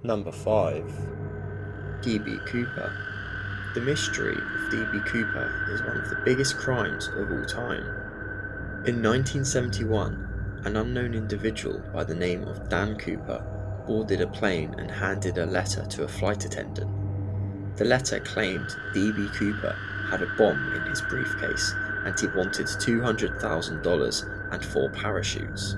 Number 5. D.B. Cooper. The mystery of D.B. Cooper is one of the biggest crimes of all time. In 1971, an unknown individual by the name of Dan Cooper boarded a plane and handed a letter to a flight attendant. The letter claimed D.B. Cooper had a bomb in his briefcase and he wanted $200,000 and 4 parachutes.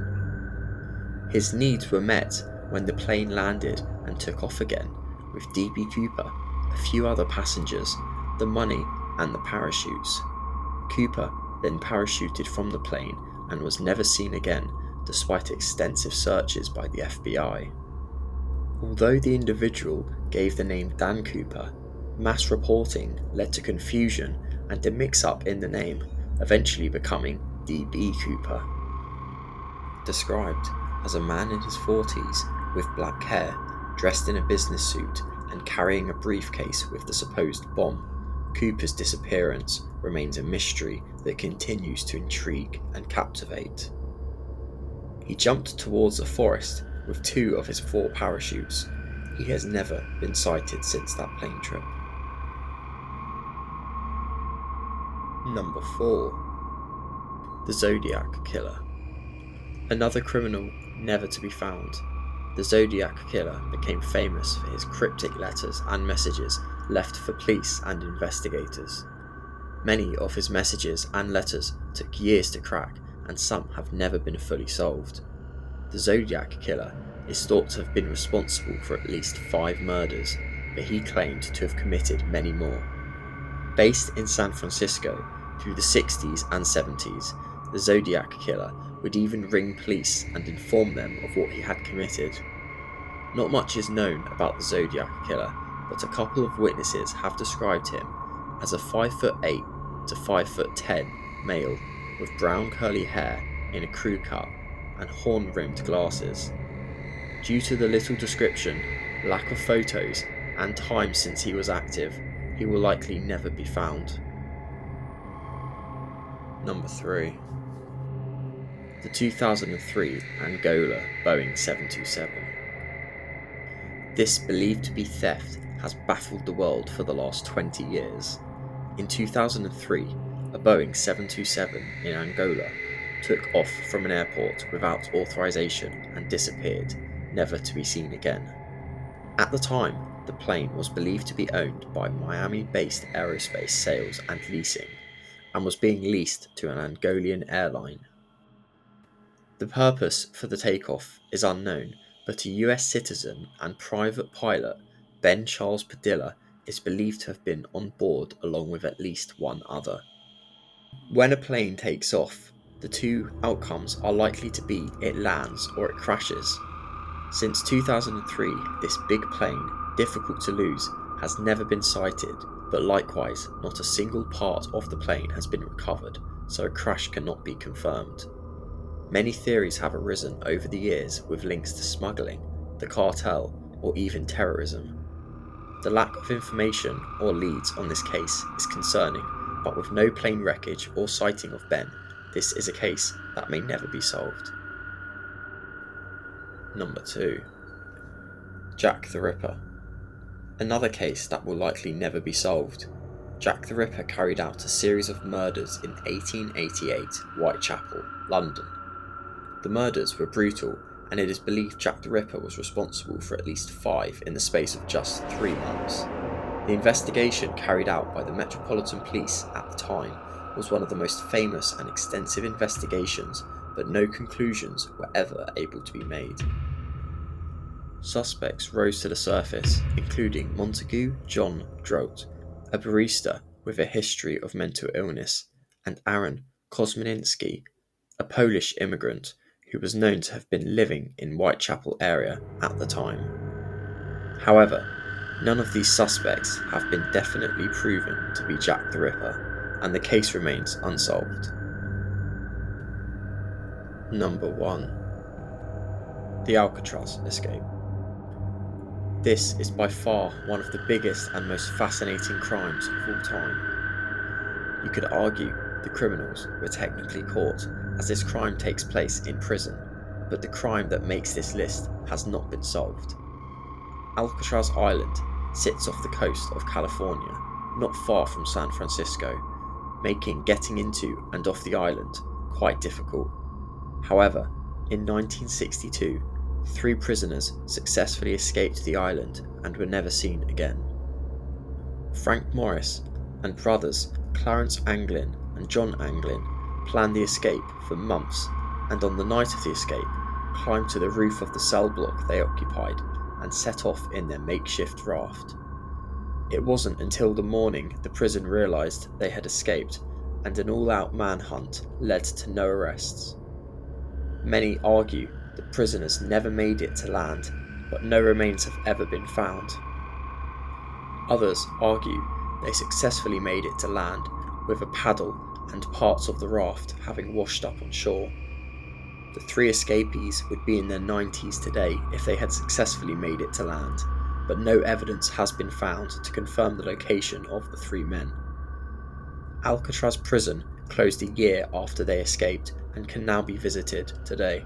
His needs were met when the plane landed and took off again, with D.B. Cooper, a few other passengers, the money and the parachutes. Cooper then parachuted from the plane and was never seen again, despite extensive searches by the FBI. Although the individual gave the name Dan Cooper, mass reporting led to confusion and a mix-up in the name, eventually becoming D.B. Cooper. Described as a man in his 40s with black hair, dressed in a business suit and carrying a briefcase with the supposed bomb, Cooper's disappearance remains a mystery that continues to intrigue and captivate. He jumped towards a forest with 2 of his 4 parachutes. He has never been sighted since that plane trip. Number 4. The Zodiac Killer. Another criminal never to be found, the Zodiac Killer became famous for his cryptic letters and messages left for police and investigators. Many of his messages and letters took years to crack, and some have never been fully solved. The Zodiac Killer is thought to have been responsible for at least 5 murders, but he claimed to have committed many more. Based in San Francisco through the 60s and 70s, the Zodiac Killer would even ring police and inform them of what he had committed. Not much is known about the Zodiac Killer, but a couple of witnesses have described him as a 5'8" to 5'10" male with brown curly hair in a crew cut and horn-rimmed glasses. Due to the little description, lack of photos, and time since he was active, he will likely never be found. Number 3. The 2003 Angola Boeing 727. This believed to be theft has baffled the world for the last 20 years. In 2003, a Boeing 727 in Angola took off from an airport without authorization and disappeared, never to be seen again. At the time, the plane was believed to be owned by Miami-based aerospace sales and leasing, and was being leased to an Angolan airline. The purpose for the takeoff is unknown, but a US citizen and private pilot, Ben Charles Padilla, is believed to have been on board along with at least one other. When a plane takes off, the 2 outcomes are likely to be it lands or it crashes. Since 2003, this big plane, difficult to lose, has never been sighted, but likewise, not a single part of the plane has been recovered, so a crash cannot be confirmed. Many theories have arisen over the years with links to smuggling, the cartel, or even terrorism. The lack of information or leads on this case is concerning, but with no plane wreckage or sighting of Ben, this is a case that may never be solved. Number 2. Jack the Ripper. Another case that will likely never be solved. Jack the Ripper carried out a series of murders in 1888, Whitechapel, London. The murders were brutal, and it is believed Jack the Ripper was responsible for at least 5 in the space of just 3 months. The investigation carried out by the Metropolitan Police at the time was one of the most famous and extensive investigations, but no conclusions were ever able to be made. Suspects rose to the surface, including Montague John Drout, a barista with a history of mental illness, and Aaron Kosminski, a Polish immigrant who was known to have been living in Whitechapel area at the time. However, none of these suspects have been definitely proven to be Jack the Ripper, and the case remains unsolved. Number 1. The Alcatraz Escape. This is by far one of the biggest and most fascinating crimes of all time. You could argue the criminals were technically caught, as this crime takes place in prison, but the crime that makes this list has not been solved. Alcatraz Island sits off the coast of California, not far from San Francisco, making getting into and off the island quite difficult. However, in 1962, 3 prisoners successfully escaped the island and were never seen again. Frank Morris and brothers Clarence Anglin and John Anglin planned the escape for months, and on the night of the escape, climbed to the roof of the cell block they occupied and set off in their makeshift raft. It wasn't until the morning the prison realised they had escaped, and an all-out manhunt led to no arrests. Many argue the prisoners never made it to land, but no remains have ever been found. Others argue they successfully made it to land with a paddle and parts of the raft having washed up on shore. The 3 escapees would be in their 90s today if they had successfully made it to land, but no evidence has been found to confirm the location of the 3 men. Alcatraz prison closed a year after they escaped and can now be visited today.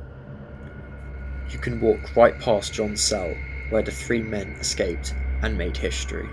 You can walk right past John's cell where the 3 men escaped and made history.